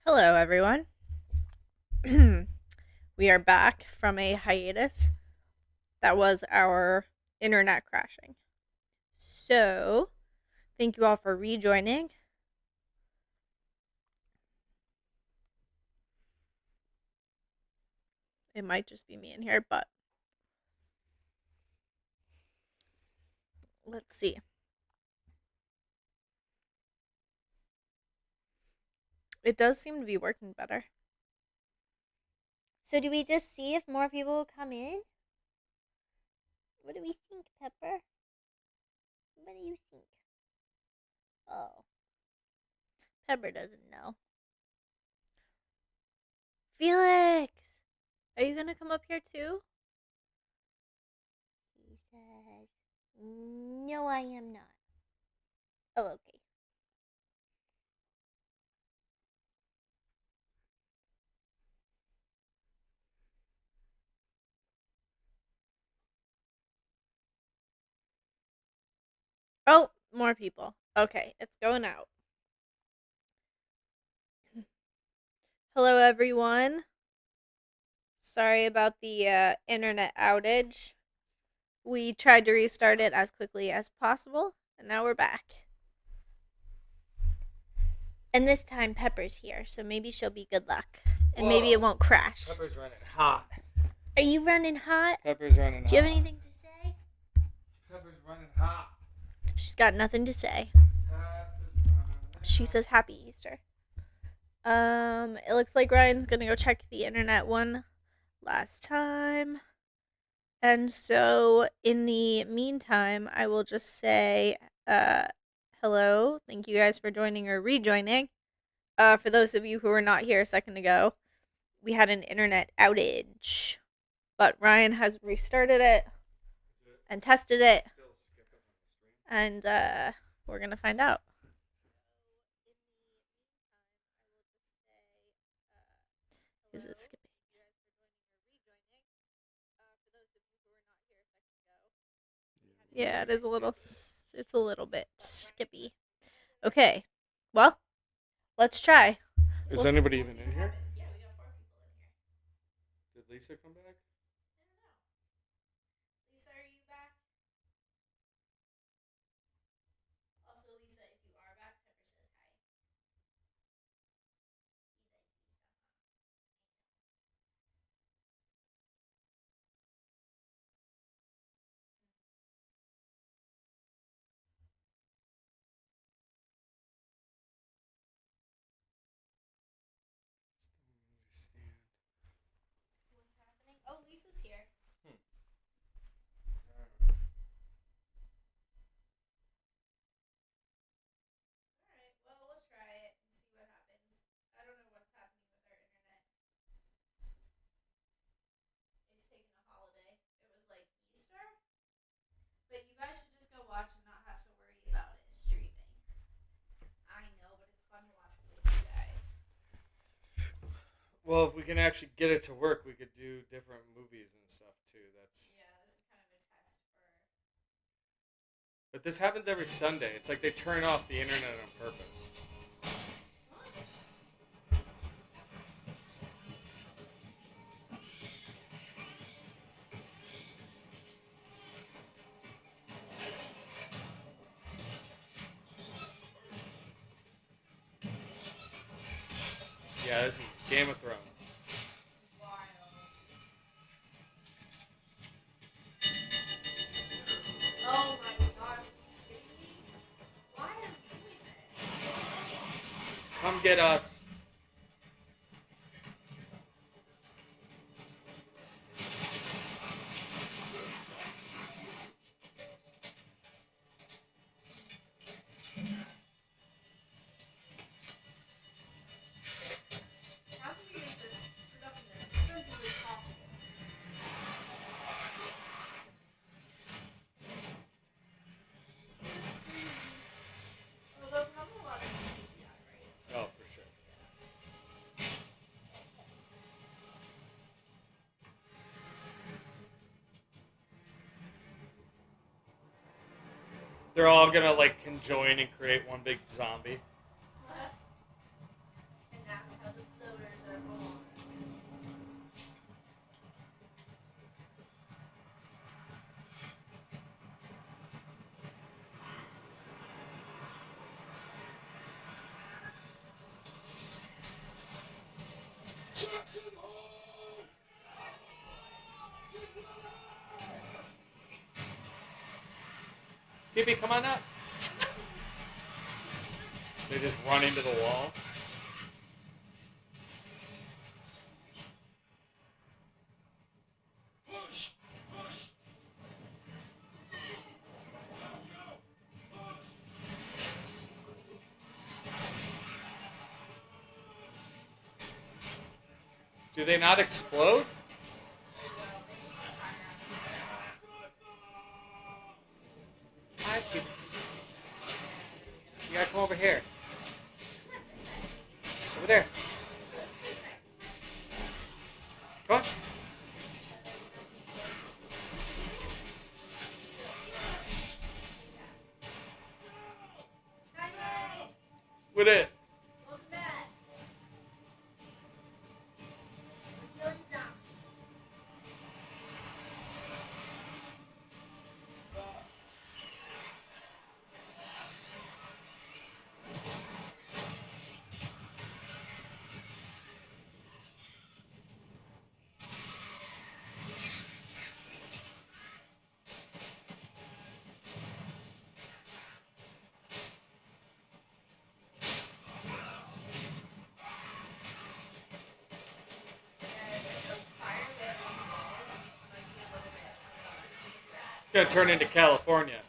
Hello, everyone. We are back from a hiatus. That was our internet crashing. So, thank you all for rejoining. It might just be me in here, but let's see. It does seem to be working better. So, do we just see if more people will come in? What do we think, Pepper? What do you think? Oh, Pepper doesn't know. Felix! Are you gonna come up here too? He says, no, I am not. Oh, okay. Oh, more people. Okay, it's going out. Hello, everyone. Sorry about the internet outage. We tried to restart it as quickly as possible, and now we're back. And this time, Pepper's here, so maybe she'll be good luck. And maybe it won't crash. Pepper's running hot. Are you running hot? Pepper's running hot. Do you have anything to say? Pepper's running hot. She's got nothing to say. She says Happy Easter. It looks like Ryan's gonna go check the internet one last time. And so in the meantime, I will just say hello. Thank you guys for joining or rejoining. For those of you who were not here a second ago, we had an internet outage. But Ryan has restarted it and tested it. And we're going to find out. Is it skipping? Yeah, it is a little. It's a little bit skippy. Okay, well, let's try. Is anybody even in here? Yeah, we got 4 people in here. Did Lisa come back? I don't know. Lisa, are you back? Also, Lisa, if you are back, Pepper says hi. What's happening? Oh, Lisa's here. Alright, well, we'll try it and see what happens. I don't know what's happening with our internet. It's taking a holiday. It was like Easter. But you guys should just go watch and not have to worry about it streaming. I know, but it's fun to watch it with you guys. Well, if we can actually get it to work, we could do different movies and stuff too. Yeah, this is kind of a test for. But this happens every Sunday. It's like they turn off the internet on purpose. Yeah, this is Game of Thrones. Oh my gosh, are you kidding me? Why are you doing this? Come get us. How can we make this production as expensive as possible? Although we're not allowed to see that, right? Oh, for sure. They're all gonna like conjoin and create one big zombie. And that's how the Pee-pee, come on up. They just run into the wall. Do they not explode? Hi, Pee-pee. You gotta come over here. Over there. Come on. Hi, With it. welcome back. We're killing zombies. It's gonna turn into California.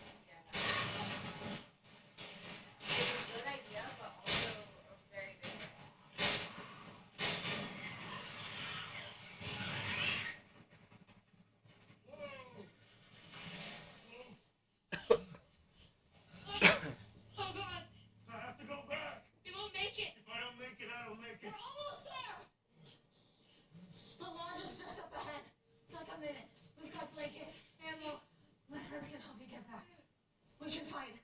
It's a good idea, but also a very big risk. I have to go back. We won't make it. If I don't make it, I don't make it. We're almost there. The lodge is just up ahead. It's like a minute. We've got blankets, ammo. My friends can help me get back. We can fight.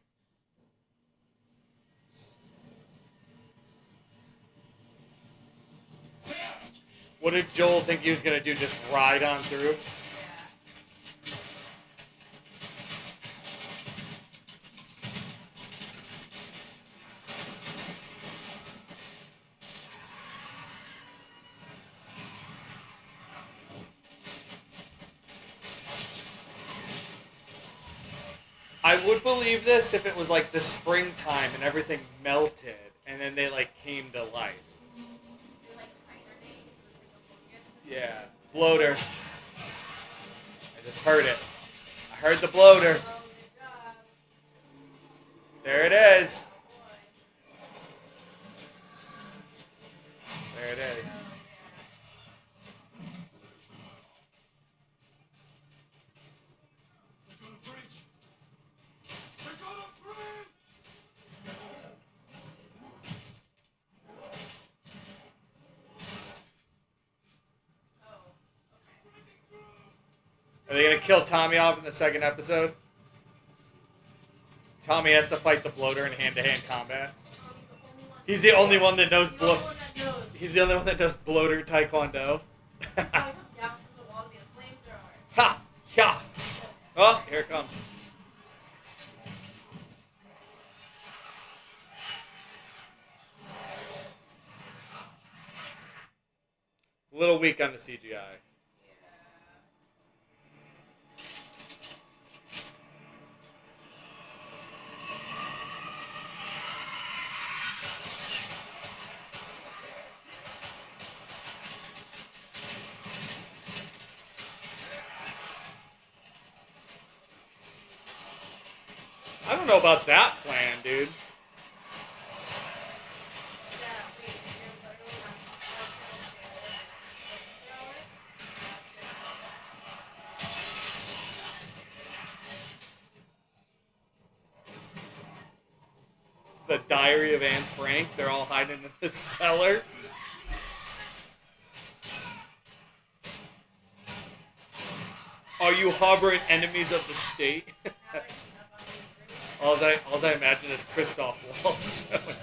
Fast! What did Joel think he was gonna do? Just ride on through? I would believe this if it was like the springtime and everything melted and then they like came to life. They're like hibernate, so it's like a fungus. Yeah. Bloater. I just heard it. I heard the bloater. Oh, good job. There it is. Oh, boy. There it is. They're gonna breach. They're gonna breach! Oh, okay. Are they gonna kill Tommy off in the second episode? Tommy has to fight the bloater in hand-to-hand combat. Oh, He's the only one that knows He's the only one that knows. He's the only one that knows bloater taekwondo. He's gotta come down from the wall to be a flamethrower. Ha! Yeah. Oh, here it comes. A little weak on the CGI. I don't know about that plan, dude. Yeah, wait, you're literally not gonna stay there and flamethrowers? That's The Diary of Anne Frank. They're all hiding in the cellar. Are you harboring enemies of the state? now I can up on the roof. all I imagine is Christoph Waltz. Do you think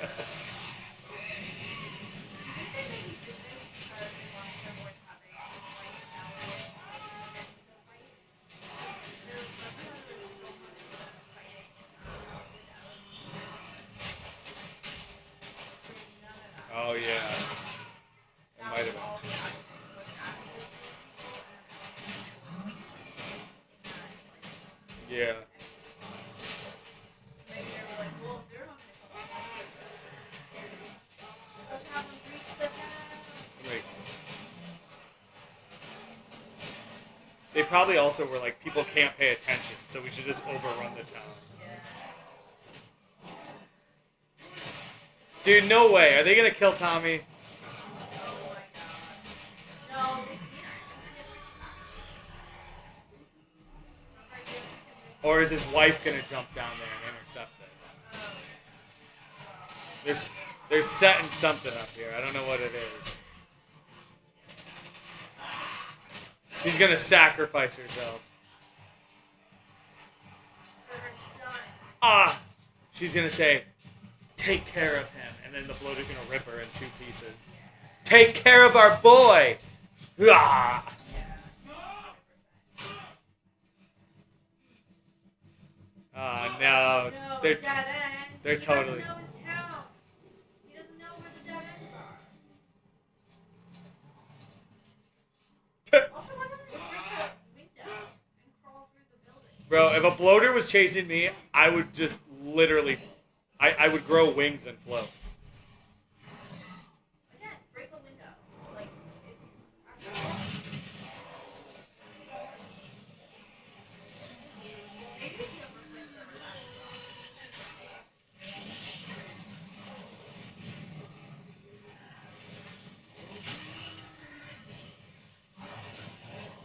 they maybe did this because they wanted to avoid having like an hour get into a fight? Remember there was so much of the fighting without there's none of that. Oh yeah, it That might was have all been. the action was after this people and then everything was in that like Yeah. empty spot. probably also were like, people can't pay attention, so we should just overrun the town. Dude, no way. Are they gonna kill Tommy? Oh my god. No, they can't. Because he has to come back. Remember, he has to convince. Or is his wife gonna jump down there and intercept this? They're setting something up here. I don't know what it is. She's gonna sacrifice herself. For her son. Ah! She's gonna say, take care of him. And then the bloater's gonna rip her in 2 pieces. Take care of our boy! Ah! Oh no. No, They're, dead ends. they're He totally- doesn't know his town. He doesn't know where the dead ends are. Also, why don't they break a window and crawl through the building? Bro, if a bloater was chasing me, I would just literally... I would grow wings and float. Again, break a window. Like, it's... Maybe if you have a window or that's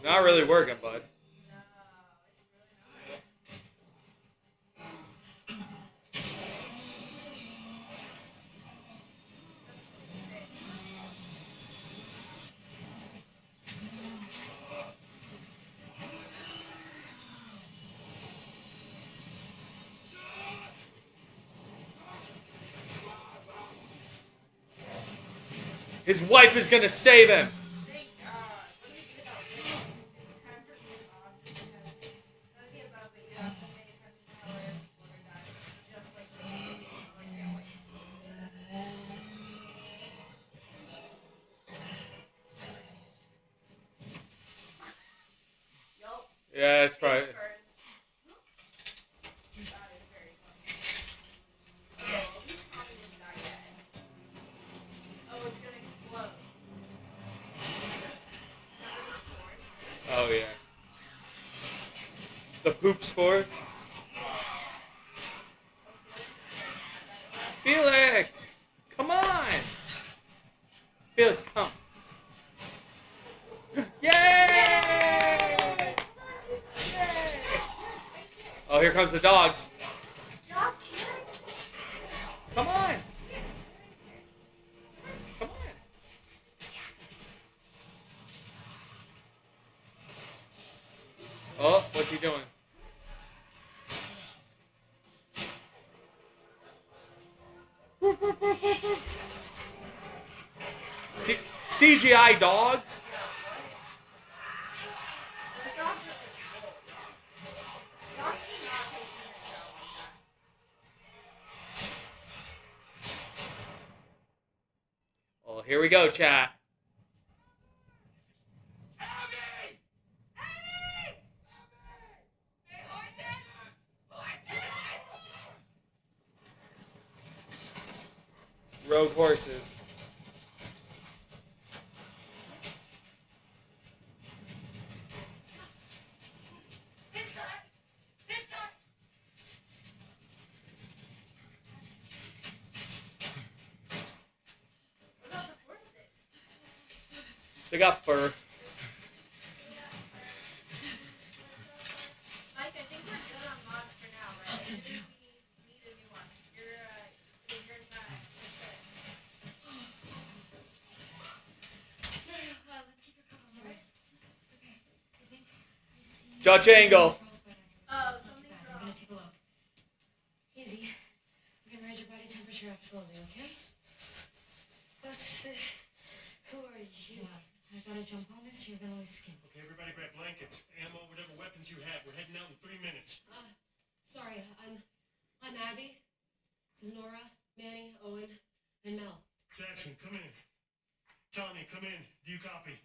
Not really working, bud. no, it's really not. His wife is gonna save him! Thank God. What do you think about this? It's time for being on just because none of the above, but you have to pay attention to how it is water dies. Just like the movie. I can't wait. Yup. Yeah, it's probably... Face first. That is very funny. Oh, at least Tommy didn't die yet. Oh, it's gonna explode. Remember the spores? Oh, yeah. The poop spores? Felix! Come on! Felix, come. Yay! Yay! Oh, here comes the dogs. Dogs, Felix! Come on! Come on! Oh, what's he doing? Woof, woof, woof, woof, woof. CGI dogs? Those dogs are like wolves. Dogs do not take things out like that. Well, here we go, chat. Rogue horses. What about the horses? They got fur. Mike, I think we're good on mods for now, but as soon as we need a new one, it's your time. Let's keep your cup on, alright? Okay. I think I see. Dutch angle. Oh, something's I'm wrong. gonna take a look. Easy. We're gonna raise your body temperature up slowly, okay? Let's see. Who are you? I gotta jump on this, you're gonna lose skin. Okay, everybody grab blankets, ammo, whatever weapons you have. We're heading out in 3 minutes. Sorry, I'm Abby. This is Nora, Manny, Owen, and Mel. Jackson, come in. Tommy, come in. Do you copy?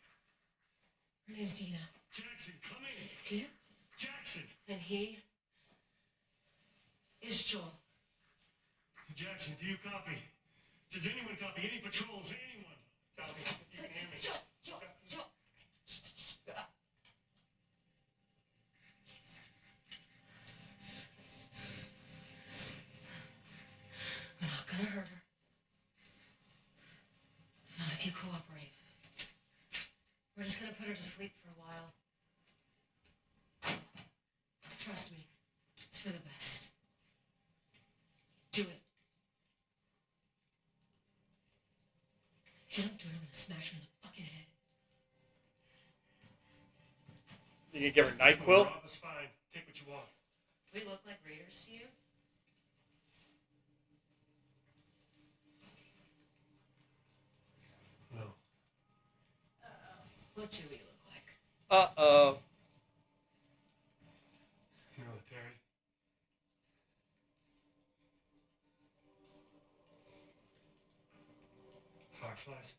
Her name's Dina. Jackson, come in. Dina? Jackson! And he is Joel. Jackson, do you copy? Does anyone copy? Any patrols? Anyone? Tommy, you can hear me. Joel! her to sleep for a while. Trust me, it's for the best. Do it. If you don't do it, I'm gonna smash her in the fucking head. You gonna give her No, NyQuil? Rob is fine. Take what you want. Do we look like raiders to you? No. What do we look like? Uh-oh. Military. Fireflies.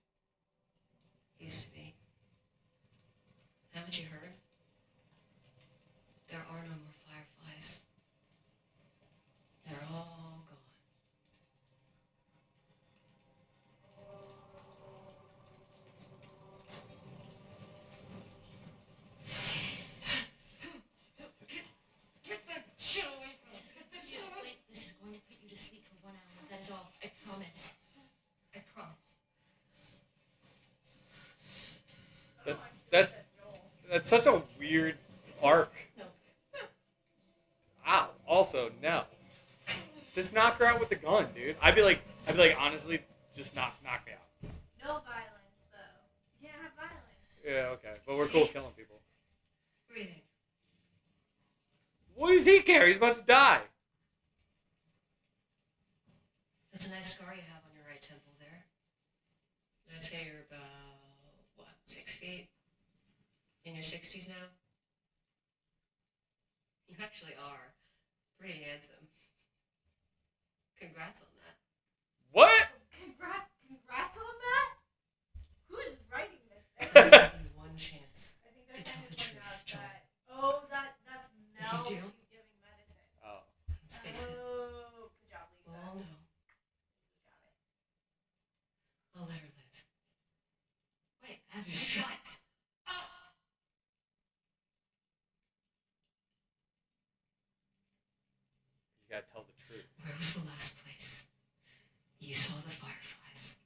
Used to be. Haven't you heard? There are no more fireflies. They're all gone. Get that shit away from us. This is going to put you to sleep for 1 hour. That is all. I promise. I promise. That's such a weird arc. No. Wow. Also, no. Just knock her out with the gun, dude. I'd be like, honestly, just knock me out. No violence, though. You can't have violence. Yeah, okay. But we're cool killing people. Breathing. What does he care? He's about to die. That's a nice scar you have on your right temple there. I'd say you're about, 6 feet? In your 60s now? You actually are. Pretty handsome. Congrats on that. What? Congrats on that? Who is writing this thing? Give you one chance. I think To they're tell trying to the point truth, out Joel. that. Oh, that's Mel. do? She's giving medicine. Oh. Let's face it. Oh, good job, Lisa. We'll all know. Got it. I'll let her live. Wait, shut up! He's gotta tell the truth. Where was the last place you saw the fireflies?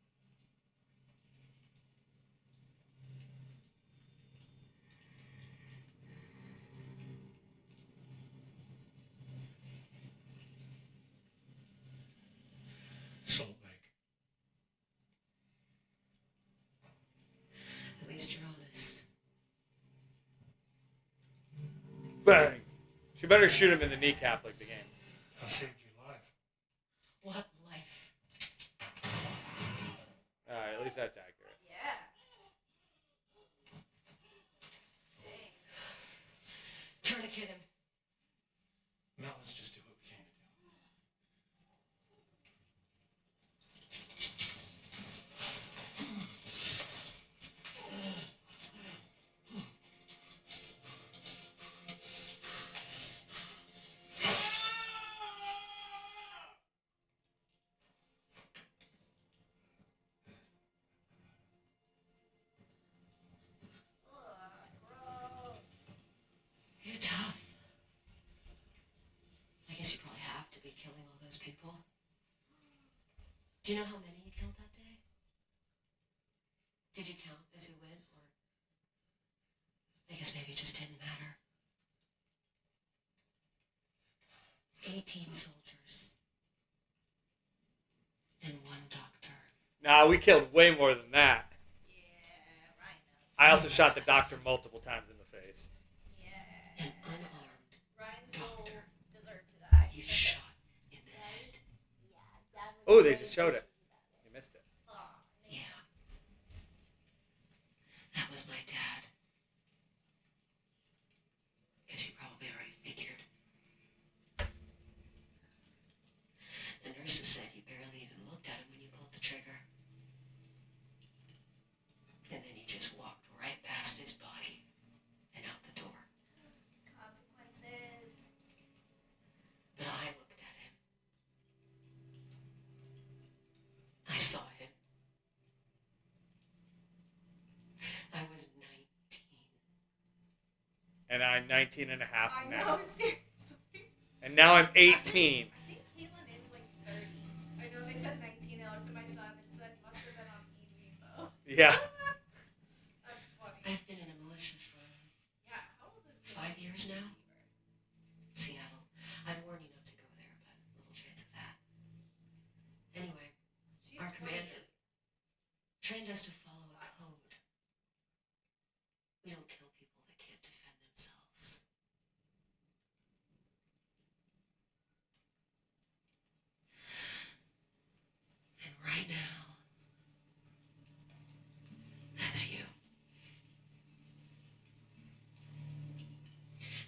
Salt Lake. At least you're honest. Bang. She better shoot him in the kneecap like the game. I saved your life. What life? Alright, at least that's accurate. Yeah. Dang. Tourniquet him. Now let's just do what we came to do. You're tough. I guess you probably have to be killing all those people. Do you know how many you killed that day? Did you count as you went, or I guess maybe it just didn't matter? 18 soldiers. And 1 doctor. Nah, we killed way more than that. Yeah, Ryan knows. I also shot the doctor multiple times in the face. Yeah. An unarmed Ryan's will doctor. deserve to die. You shot in the head. Oh, they just showed it. You missed it. Yeah. That was my dad. Guess you probably already figured. The nurses said you barely even looked at him when you pulled the trigger. And then you just walked right past his body and out the door. Consequences. But I looked at him. I saw him. I was 19. And I'm 19 and a half I now. know, seriously. And now I'm 18. I think Caitlin is like 30. I know they said 19. I looked at my son and said must have been on easy though. Yeah. That's funny. I've been in a militia years now? Seattle. I'd warn you not to go there, but little chance of that. Anyway, our commander trained us to follow a code. We don't kill people that can't defend themselves. And right now, that's you.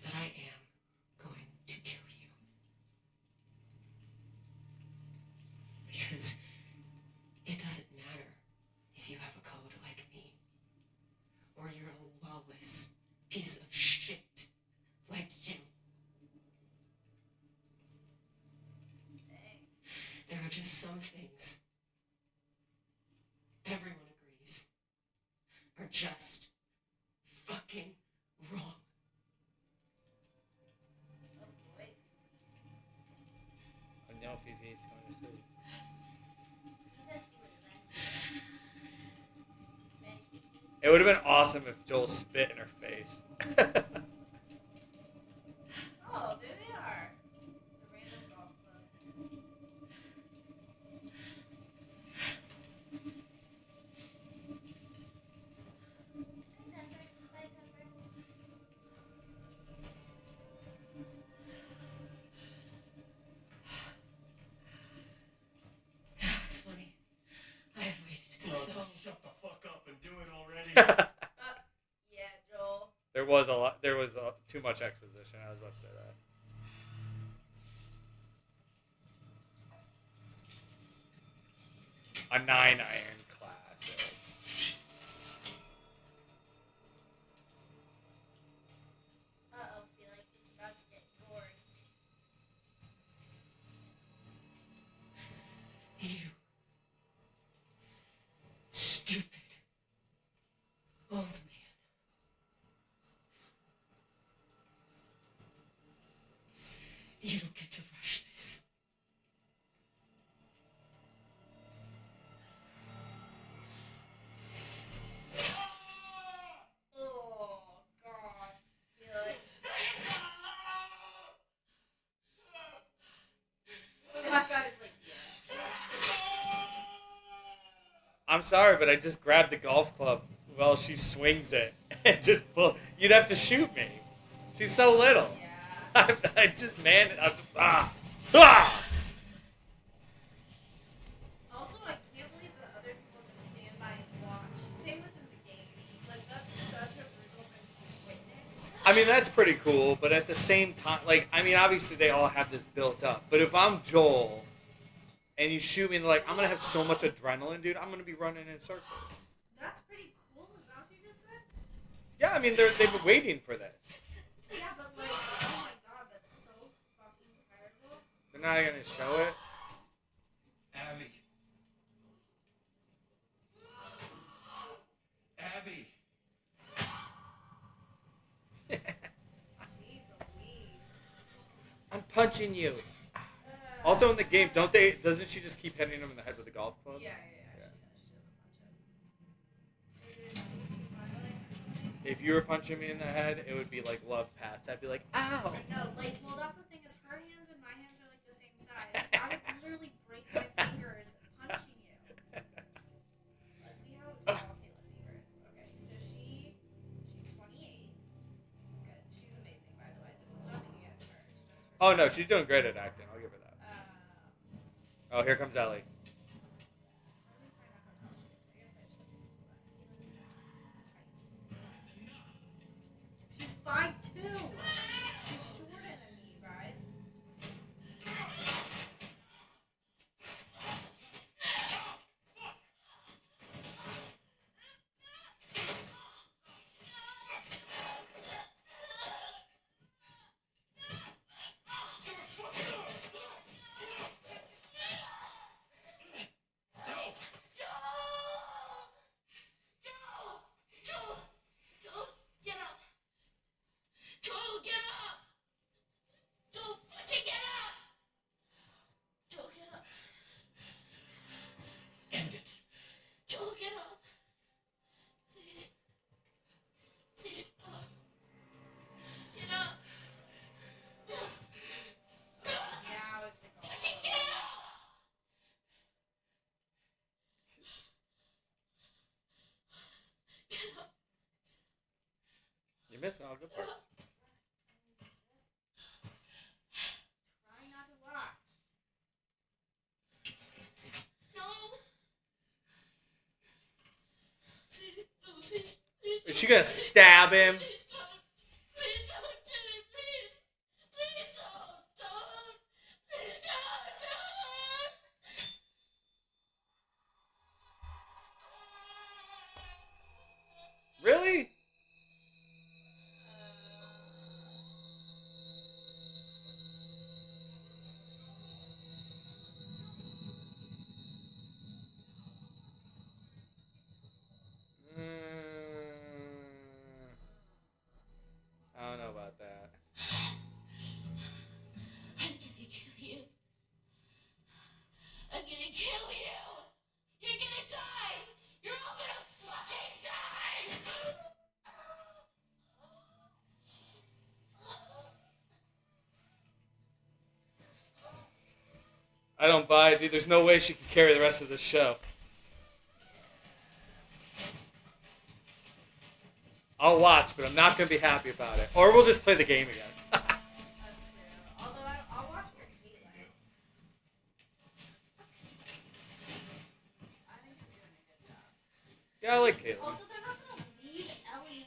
But I am going to kill you. Because it doesn't matter if you have a code like me, or you're a lawless piece of shit like you. There are just some things everyone agrees are just fucking wrong. I know Fifi's going to sleep. He says he would avenge you. It would have been awesome if Joel spit in her face. Oh, there they are. The random golf clubs. Yeah, it's funny. I've waited so. Shut the fuck up and do it already. Yeah, Joel. There was too much exposition. I was about to say that. A 9-iron classic. Uh-oh, Felix, it's about to get gory. You stupid old man. You don't get to rush this. Oh, God. Felix. That guy's like, I'm sorry, but I just grabbed the golf club while she swings it and just pull. You'd have to shoot me. She's so little. yeah. I just ah. Also, I can't believe that other people just stand by and watch. Same within the game. Like, that's such a brutal thing to witness. I mean, that's pretty cool, but at the same time, like, I mean, obviously they all have this built up. But if I'm Joel and you shoot me, and like, I'm gonna have so much adrenaline, dude. I'm gonna be running in circles. That's pretty cool. Is that what you just said? Yeah, I mean, they've been waiting for this. Yeah, but like, oh my God, that's so fucking terrible. They're not gonna show it. Abby. Abby. Jeez Louise. I'm punching you. Also in the game, doesn't she just keep hitting him in the head with a golf club? Yeah. She doesn't punch him. Maybe he's too violent or something. If you were punching me in the head, it would be like love pats. I'd be like, ow. No, like, well, that's the thing is her hands and my hands are like the same size. I would literally break my fingers punching you. Let's see how tall Caleb Deaver is. Okay, so she's 28. Good. She's amazing, by the way. This is nothing against her. It's just her. Oh no, she's doing great at acting. I'll give her that. Oh, here comes Ellie. Let me find out how tall she is. I guess I should have height. She's 5'2". She's shorter than me, you guys. Joel, get up! Joel, get all good parts. Try not to watch. No. Is she gonna stab him? Please don't. Please don't do it, please. Please don't. Please don't. Really? I don't know about that. I'm gonna kill you. I'm gonna kill you. You're gonna die. You're all gonna fucking die. I don't buy it, dude. There's no way she can carry the rest of this show. I'll watch, but I'm not gonna be happy about it. Or we'll just play the game again. That's true. Although I'll watch your Caitlyn. I think she's doing a good job. Yeah, I like Caitlyn. Also, they're not gonna leave Ellie.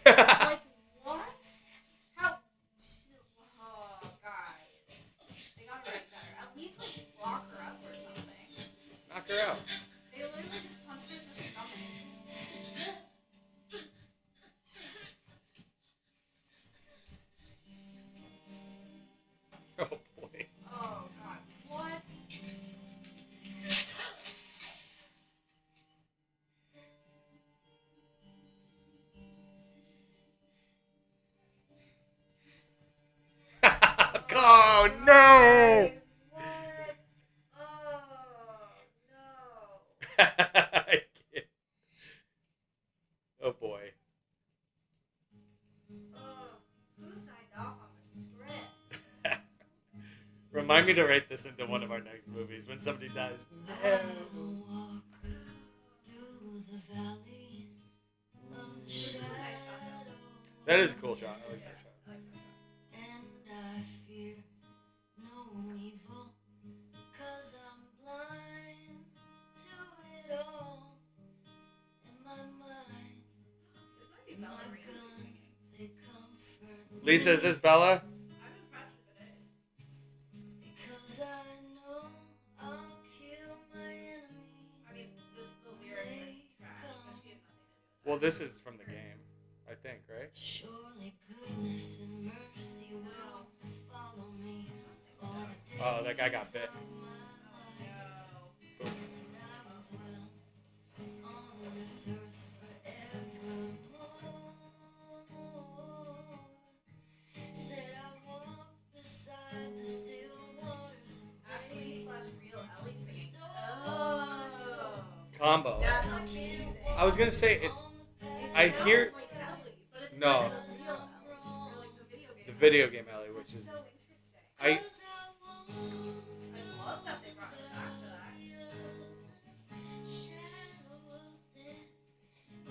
Like what? How? Oh, guys, they gotta write better. At least like lock her up or something. Knock her out. They literally just punched her in the stomach. Oh boy. Oh god, what? Oh no! What? Oh no. I can't. Oh boy. Oh, who signed off on the script? Remind me to write this into one of our next movies when somebody dies. No. Walk through the valley of the This is a nice shot, shadow, That is a cool shot. I like that shot. and I fear no evil, 'cause I'm blind to it all. In my mind, This might be Bella my Ramsey gun, singing. they comfort me. Lisa, is this Bella? I'm impressed if it is. Because I know I'll kill my enemy. I mean, the lyrics are trash, but she had nothing to do with Well, this is from the game, I think, right? Surely goodness and mercy will follow me all the days Oh, that guy got bit. of my life. No. And I will dwell on this earth forevermore. Said I walk beside the still waters and Ashley slash real Ellie singing. Oh. Combo. That's amazing. I was gonna say it. on the It I sounds hear- like Ellie, but it's No. not real Ellie. Or like the video game. The video game Ellie, which That's is so interesting. I. I love that they brought her back for that.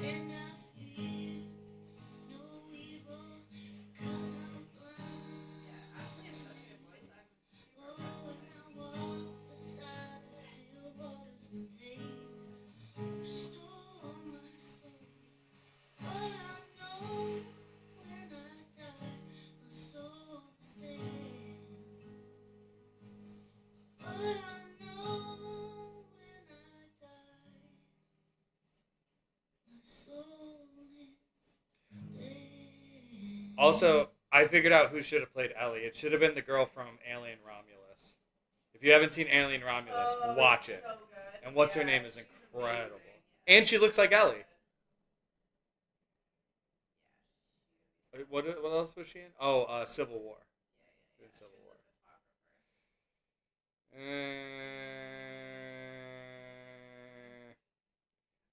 and I fear no evil, 'cause I'm blind. Yeah, Ashley has such a good voice. I'm super impressed with it. I walk beside the still waters and they restore my soul. But I know when I die, my soul stays. But I know when I die, my soul is there. Also, I figured out who should have played Ellie. It should have been the girl from Alien Romulus. If you haven't seen Alien Romulus, Oh, watch it's it. So good. And what's her Yeah, name is she's incredible. amazing. Yeah. And she looks like Ellie. Yeah, What else was she in? Oh, Civil War. yeah. In Civil She was War. the photographer.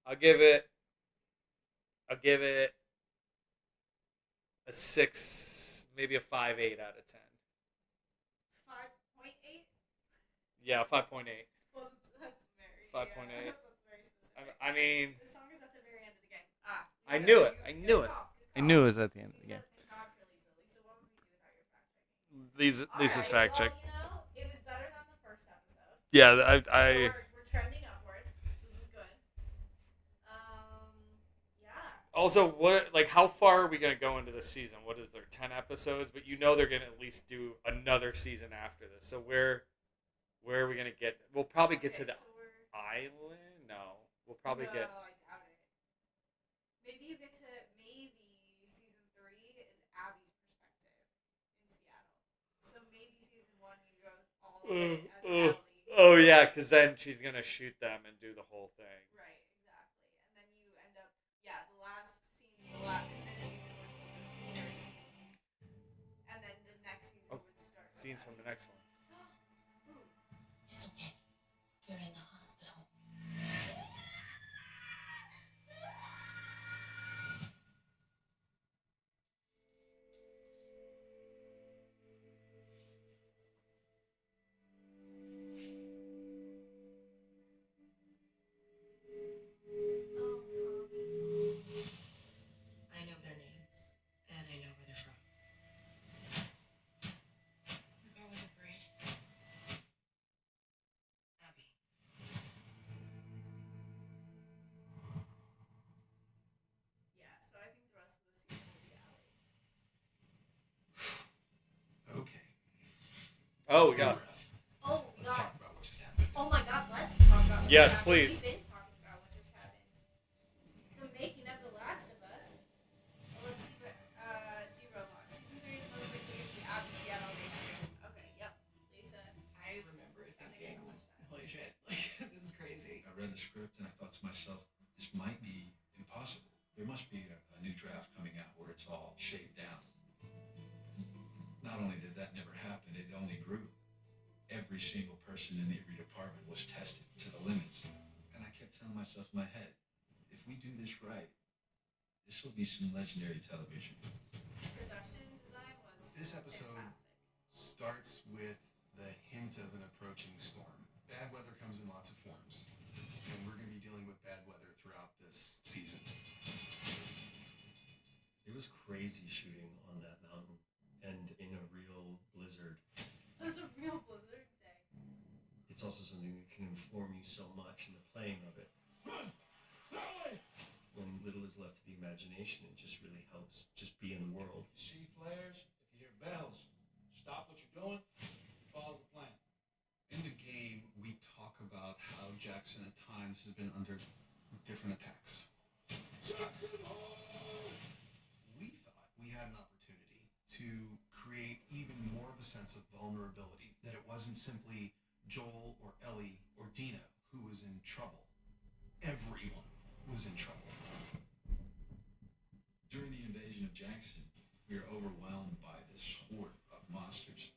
I'll give it a 6, maybe a 5.8 out of 10. 5.8. Yeah, 5.8. Well, that's very. 5.8. Yeah, that's very specific. I mean, The song is at the very end of the game. Ah. I Lisa, knew it. you- I good knew it. call, good I knew it was at the end of the Lisa, game. thank God for Lisa. Lisa, what would we do without your fact checking? Lisa's Alright, fact well, check. you know, it was better than the first episode. Yeah, So we're trending upward. This is good. Yeah. Also, what like how far are we gonna go into this season? What is there, 10 episodes? But you know they're gonna at least do another season after this. So where are we gonna get? We'll probably get to the So we're... island. No, we'll probably no, get. I doubt it. Maybe you get to season 3 is Abby's perspective in Seattle. So maybe season 1 you go all the way as Ellie. Oh yeah, because then she's gonna shoot them and do the whole thing. Right, exactly. And then you end up, the last scene in this season would be the theater scene. And then the next season would start. with Scenes from the next one. It's okay. You're in the hospital. I know their names, and I know where they're from. The girl with the braid. Abby. Yeah, so I think the rest of the season will be Ellie. Okay. Oh, we got. Oh, Let's talk about what just happened. Oh my god, let's talk about what Yes, just happened. please. We've been talking about what just happened. The making of The Last of Us. Let's see what, D-Robot. Season 3 is most likely going to be Abby Seattle racing. Okay, yep. Lisa. I remember That makes thinking, so much sense. holy shit, like, this is crazy. I read the script and I thought to myself, this might be impossible. There must be a new draft coming out where it's all shaved down. Not only did that never happen, it only grew. Every single person in every department was tested to the limits. And I kept telling myself in my head, if we do this right, this will be some legendary television. Production design was This episode fantastic. starts with the hint of an approaching storm. Bad weather comes in lots of forms, and we're going to be dealing with bad weather throughout this season. It was crazy shooting on that mountain and in a real blizzard. It was a real blizzard day. It's also something that can inform you so much in the playing of it. When little is left to the imagination, it just really helps just be in the world. See flares, if you hear bells, stop what you're doing, follow the plan. In the game, we talk about how Jackson at times has been under different attacks. Jackson Hole! We thought we had an opportunity to create even more of a sense of vulnerability, that it wasn't simply Joel or Ellie or Dina who was in trouble. Everyone was in trouble. During the invasion of Jackson, we are overwhelmed by this horde of monsters.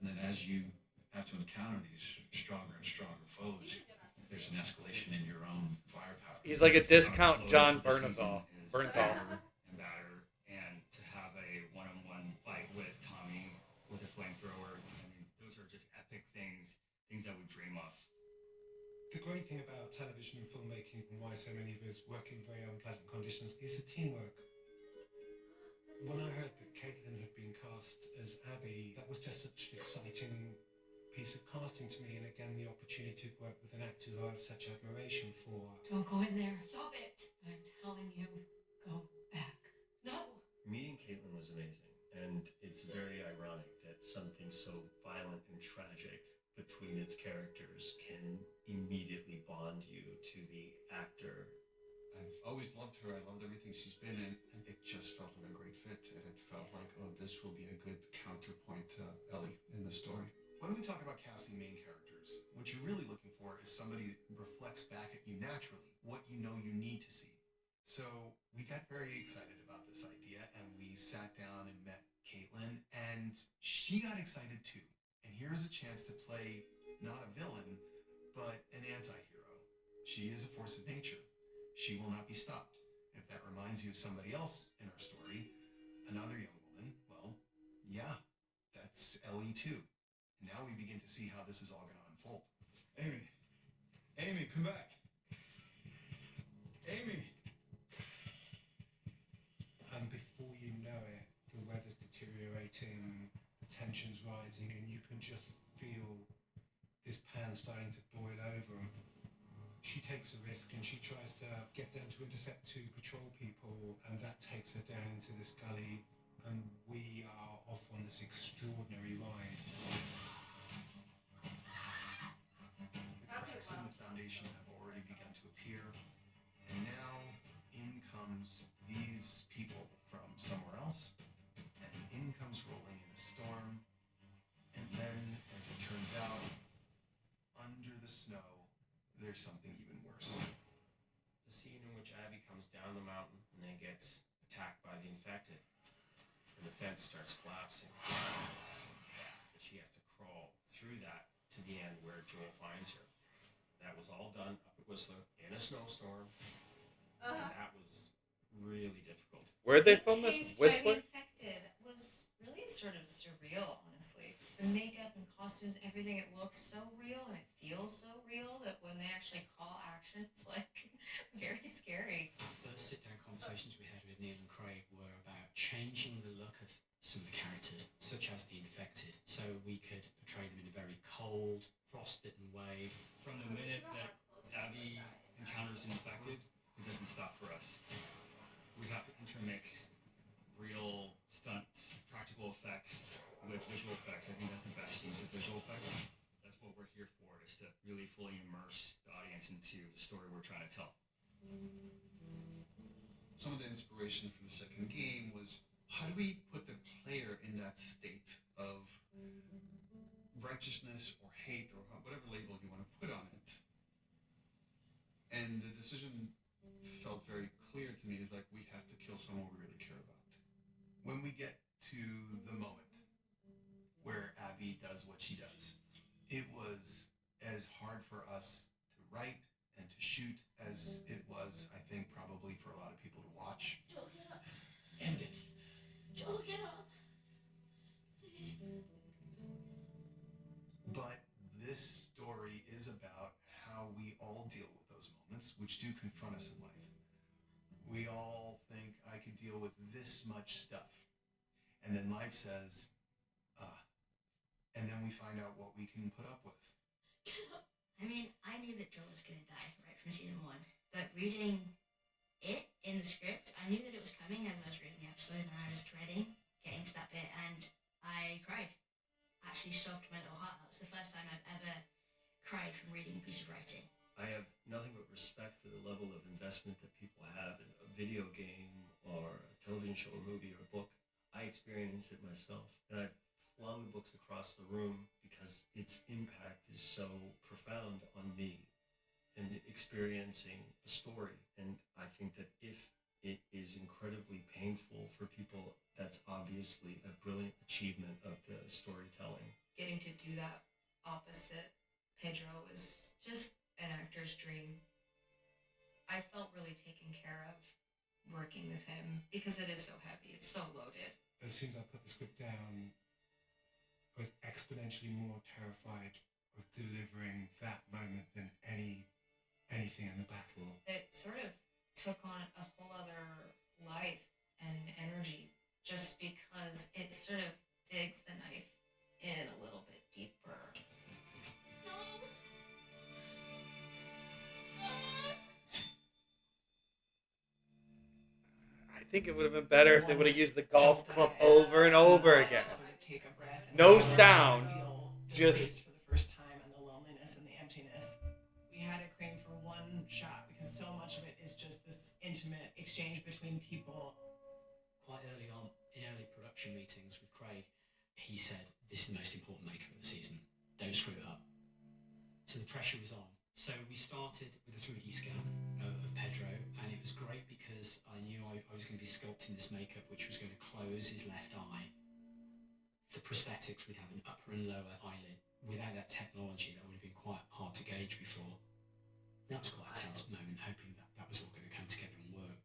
And then as you have to encounter these stronger and stronger foes, there's an escalation in your own firepower. He's like a discount John Bernthal. And batter, and to have a one-on-one fight with Tommy with a flamethrower. I mean, those are just epic things I would dream of. The great thing about television and filmmaking and why so many of us work in very unpleasant conditions is the teamwork. When I heard that Caitlin had been cast as Abby, that was just such an exciting piece of casting to me, and again the opportunity to work with an actor who I have such admiration for. Don't go in there. Stop it. I'm telling you, go back. No. Meeting Caitlin was amazing, and it's very ironic that something so violent and tragic between its characters can immediately bond you to the actor. I've always loved her. I loved everything she's been in, and it just felt like a great fit. And it felt like, oh, this will be a good counterpoint to Ellie in the story. When we talk about casting main characters, what you're really looking for is somebody that reflects back at you naturally what you know you need to see. So we got very excited about this idea, and we sat down and met Caitlin, and she got excited too. And here's a chance to play not a villain, but an anti-hero. She is a force of nature. She will not be stopped. And if that reminds you of somebody else in our story, another young woman, well, yeah, that's Ellie too. And now we begin to see how this is all going to unfold. Amy, come back. Amy! Before escalating, the tension's rising, and you can just feel this pan starting to boil over. She takes a risk and she tries to get down to intercept two patrol people, and that takes her down into this gully, and we are off on this extraordinary ride. The cracks in the foundation have already begun to appear, and now in comes these people from somewhere else, and in comes rolling in a storm, and then, as it turns out, under the snow, there's something even worse. The scene in which Abby comes down the mountain and then gets attacked by the infected, and the fence starts collapsing. But she has to crawl through that to the end where Joel finds her. That was all done up at Whistler in a snowstorm, and that was really difficult. Where'd they The film this? chase by the Whistler? Infected was really sort of surreal, honestly. The makeup and costumes, everything, it looks so real and it feels so real that when they actually call action, it's like very scary. The first sit-down conversations we had with Neil and Craig were about changing the look of some of the characters, such as the infected, so we could portray them in a very cold, frostbitten way. From the minute that Abby encounters an infected, it doesn't stop for us. We have to intermix real stunts, practical effects with visual effects. I think that's the best use of visual effects. That's what we're here for, is to really fully immerse the audience into the story we're trying to tell. Some of the inspiration for the second game was, how do we put the player in that state of righteousness or hate or whatever label you want to put on it? And the decision felt very clear to me, is like, we have to kill someone we really care about. When we get to the moment where Abby does what she does, it was as hard for us to write and to shoot as it was, I think, probably for a lot of people to watch. Joel, get up. End it. Joel, get up. Please. But this story is about how we all deal with those moments, which do confront us in life. We all think, I could deal with this much stuff. And then life says, and then we find out what we can put up with. I mean, I knew that Joel was going to die right from season 1, but reading it in the script, I knew that it was coming as I was reading the episode, and I was dreading getting to that bit, and I cried. Actually sobbed my little heart out. It was the first time I've ever cried from reading a piece of writing. I have nothing but respect for the level of investment that people have in a video game or a television show or movie or a book. I experience it myself, and I've flung books across the room because its impact is so profound on me and experiencing the story. And I think that if it is incredibly painful for people, that's obviously a brilliant achievement of the storytelling. Getting to do that opposite Pedro was just an actor's dream. I felt really taken care of working with him because it is so heavy, it's so loaded. As soon as I put the script down, I was exponentially more terrified of delivering that moment than anything in the battle. It sort of took on a whole other life and energy just because it sort of digs the knife in a little bit deeper. I think it would have been better if they would have used the golf club over and over again. Take a breath. And No sound, feel the just space for the first time, and the loneliness and the emptiness. We had to crane for one shot because so much of it is just this intimate exchange between people. Quite early on, in early production meetings with Craig, he said, this is the most important makeup of the season. Don't screw it up. So the pressure was on. So we started with a 3D scan of Pedro, and it was great because I knew I was going to be sculpting this makeup which was going to close his left eye. For prosthetics, we'd have an upper and lower eyelid. Without that technology, that would have been quite hard to gauge before. That was quite a tense moment, hoping that that was all going to come together and work.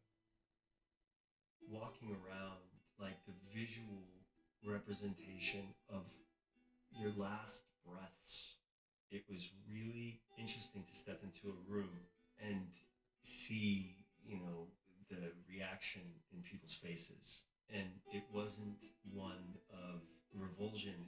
Walking around, like the visual representation of your last breaths, it was really interesting to step into a room and see, the reaction in people's faces and it wasn't one of revulsion.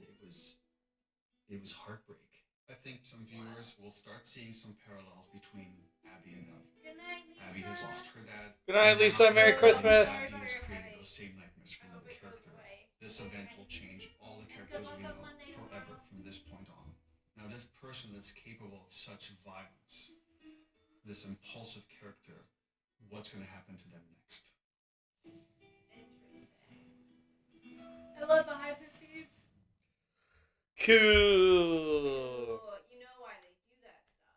It was heartbreak. I think some viewers will start seeing some parallels between Abby and Abby. Good night, Lisa. Abby has lost her dad. Good night, Lisa. Merry Christmas. Abby has created those same nightmares for another character. This event will change all the characters we know forever from this point on. Now, this person that's capable of such violence, this impulsive character, what's going to happen to them next? I love behind the scenes. Cool. You know why they do that stuff?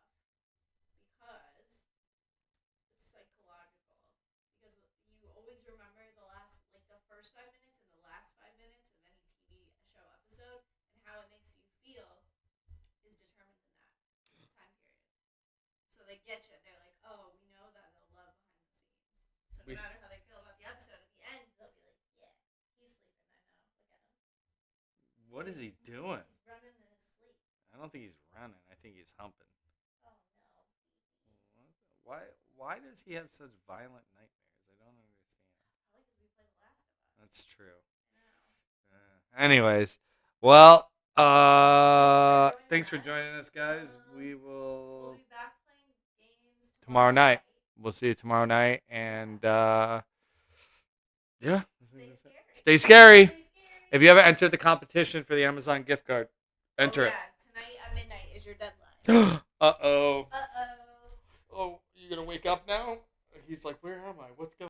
Because it's psychological. Because you always remember the first 5 minutes and the last 5 minutes of any TV show episode, and how it makes you feel is determined in that time period. So they get you. They're like, oh, we know that they'll love behind the scenes. So no matter how they feel about the episode, at the end they'll be like, yeah, he's sleeping. I know. Look at him. What is he doing? He's running in his sleep. I don't think he's running. I think he's humping. Oh no. Why does he have such violent nightmares? I don't understand. Probably because we played The Last of Us. That's true. Anyways, well, thanks for joining us, guys. We will We'll be back playing games tomorrow night. We'll see you tomorrow night, and yeah, stay scary. If you haven't entered the competition for the Amazon gift card, enter Yeah, tonight at midnight is your deadline. it. Uh-oh. Uh-oh. Oh, you gonna wake up now? He's like, where am I? What's going on?